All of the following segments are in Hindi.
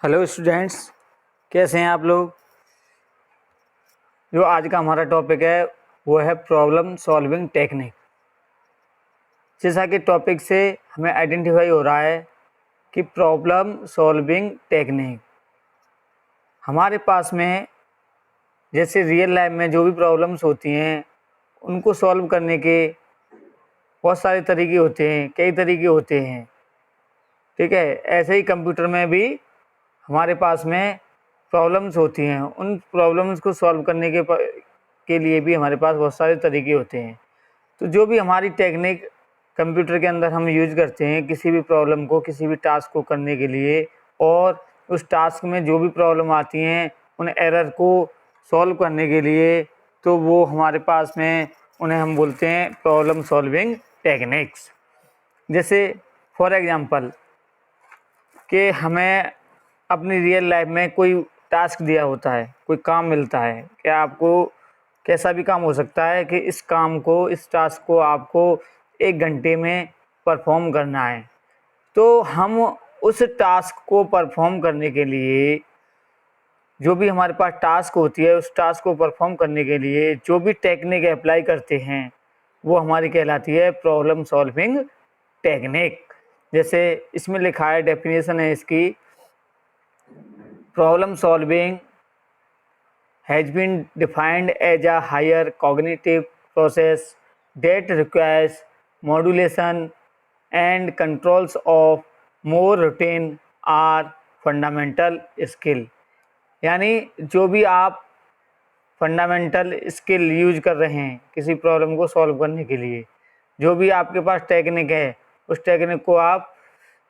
हेलो स्टूडेंट्स, कैसे हैं आप लोग। जो आज का हमारा टॉपिक है वो है प्रॉब्लम सॉल्विंग टेक्निक। जैसा कि टॉपिक से हमें आइडेंटिफाई हो रहा है कि प्रॉब्लम सॉल्विंग टेक्निक हमारे पास में जैसे रियल लाइफ में जो भी प्रॉब्लम्स होती हैं उनको सॉल्व करने के बहुत सारे तरीके होते हैं, कई तरीके होते हैं। ठीक है, ऐसे ही कंप्यूटर में भी हमारे पास में प्रॉब्लम्स होती हैं। उन प्रॉब्लम्स को सॉल्व करने के लिए भी हमारे पास बहुत सारे तरीके होते हैं। तो जो भी हमारी टेक्निक कंप्यूटर के अंदर हम यूज करते हैं किसी भी प्रॉब्लम को, किसी भी टास्क को करने के लिए, और उस टास्क में जो भी प्रॉब्लम आती हैं उन एरर को सॉल्व करने के लिए, तो वो हमारे पास में उन्हें हम बोलते हैं प्रॉब्लम सॉल्विंग टेक्निक्स। जैसे फॉर एग्जांपल कि हमें अपनी रियल लाइफ में कोई टास्क दिया होता है, कोई काम मिलता है कि आपको कैसा भी काम हो सकता है कि इस काम को, इस टास्क को आपको 1 घंटे में परफॉर्म करना है। तो हम उस टास्क को परफॉर्म करने के लिए, जो भी हमारे पास टास्क होती है, उस टास्क को परफॉर्म करने के लिए जो भी टेक्निक अप्लाई करते हैं वो हमारी कहलाती है प्रॉब्लम सॉल्विंग टेक्निक। जैसे इसमें लिखा है, डेफिनेशन है इसकी, problem solving has been defined as a higher cognitive process that requires modulation and controls of more routine or fundamental skill। यानी जो भी आप फंडामेंटल स्किल यूज कर रहे हैं किसी प्रॉब्लम को सॉल्व करने के लिए, जो भी आपके पास टेक्निक है उस टेक्निक को आप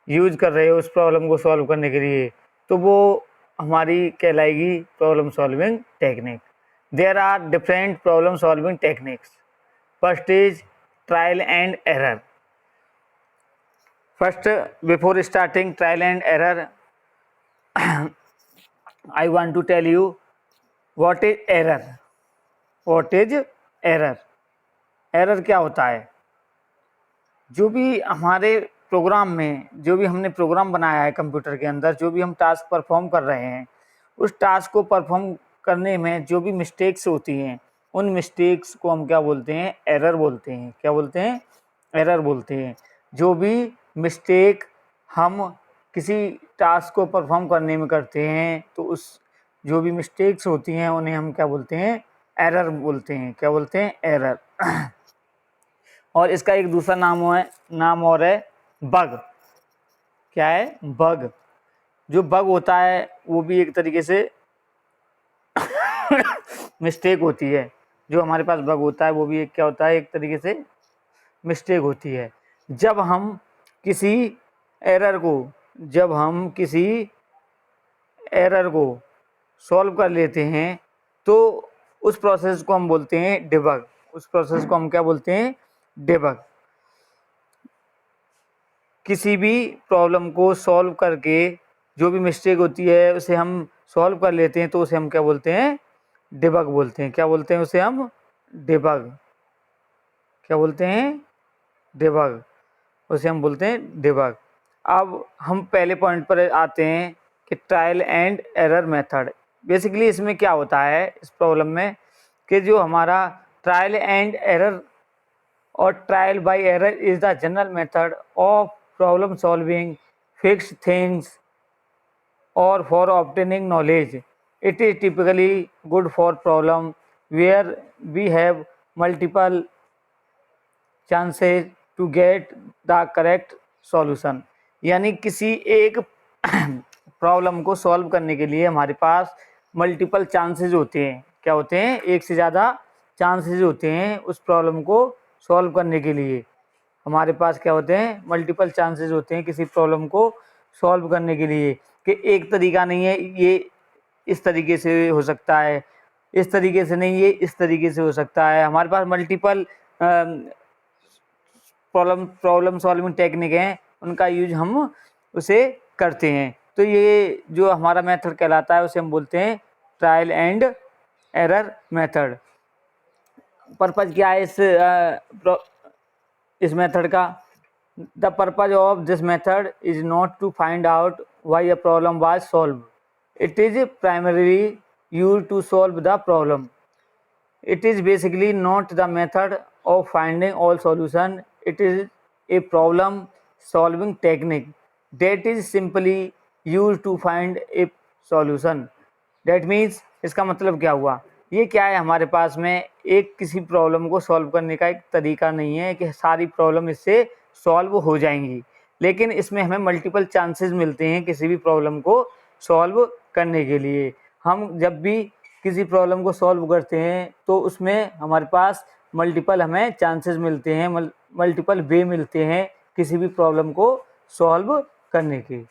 यूज कर रहे हो उस प्रॉब्लम को सॉल्व करने के लिए, तो वो हमारी कहलाएगी problem solving technique. There are different problem solving techniques. First is trial and error. First, before starting trial and error, I want to tell you what is error. What is error? Error क्या होता है? जो भी हमारे प्रोग्राम में, जो भी हमने प्रोग्राम बनाया है कंप्यूटर के अंदर, जो भी हम टास्क परफॉर्म कर रहे हैं, उस टास्क को परफॉर्म करने में जो भी मिस्टेक्स होती हैं उन मिस्टेक्स को हम क्या बोलते हैं? एरर बोलते हैं। क्या बोलते हैं? एरर बोलते हैं। जो भी मिस्टेक हम किसी टास्क को परफॉर्म करने में करते हैं तो उस जो भी मिस्टेक्स होती हैं उन्हें हम क्या बोलते हैं? एरर बोलते हैं। क्या बोलते हैं? एरर। और इसका एक दूसरा नाम और है बग। क्या है? बग। जो बग होता है वो भी एक तरीके से मिस्टेक होती है। जो हमारे पास बग होता है वो भी एक क्या होता है? एक तरीके से मिस्टेक होती है। जब हम किसी एरर को सॉल्व कर लेते हैं तो उस प्रोसेस को हम बोलते हैं डिबग। उस प्रोसेस को हम क्या बोलते हैं? डिबग। किसी भी प्रॉब्लम को सॉल्व करके जो भी मिस्टेक होती है उसे हम सॉल्व कर लेते हैं तो उसे हम क्या बोलते हैं? डिबग बोलते हैं। क्या बोलते हैं? उसे हम डिबग। क्या बोलते हैं? डिबग। उसे हम बोलते हैं डिबग। अब हम पहले पॉइंट पर आते हैं कि trial and error method. Basically इसमें क्या होता है इस प्रॉब्लम में कि जो हमारा ट्रायल एंड एरर और trial by error is the general method of problem solving fixed things or for obtaining knowledge. It is typically good for problem where we have multiple chances to get the correct solution। यानी किसी एक प्रॉब्लम को सॉल्व करने के लिए हमारे पास मल्टीपल चांसेस होते हैं। क्या होते हैं? एक से ज़्यादा चांसेस होते हैं उस प्रॉब्लम को सॉल्व करने के लिए। हमारे पास क्या होते हैं? मल्टीपल चांसेस होते हैं किसी प्रॉब्लम को सॉल्व करने के लिए, कि एक तरीका नहीं है ये इस तरीके से हो सकता है, इस तरीके से नहीं ये इस तरीके से हो सकता है। हमारे पास मल्टीपल प्रॉब्लम सॉल्विंग टेक्निक हैं, उनका यूज हम उसे करते हैं। तो ये जो हमारा मेथड कहलाता है उसे हम बोलते हैं trial and error method. Purpose क्या है इस मेथड का? The purpose of this method is not to find out why a problem was solved. It is primarily used to solve the problem. It is basically not the method of finding all solution. It is a problem solving technique that is simply used to find a solution. That means इसका मतलब क्या हुआ, ये क्या है, हमारे पास में एक किसी प्रॉब्लम को सॉल्व करने का एक तरीका नहीं है कि सारी प्रॉब्लम इससे सॉल्व हो जाएंगी, लेकिन इसमें हमें मल्टीपल चांसेस मिलते हैं किसी भी प्रॉब्लम को सॉल्व करने के लिए। हम जब भी किसी प्रॉब्लम को सॉल्व करते हैं तो उसमें हमारे पास मल्टीपल हमें चांसेस मिलते हैं, मल्टीपल वे मिलते हैं किसी भी प्रॉब्लम को सॉल्व करने के।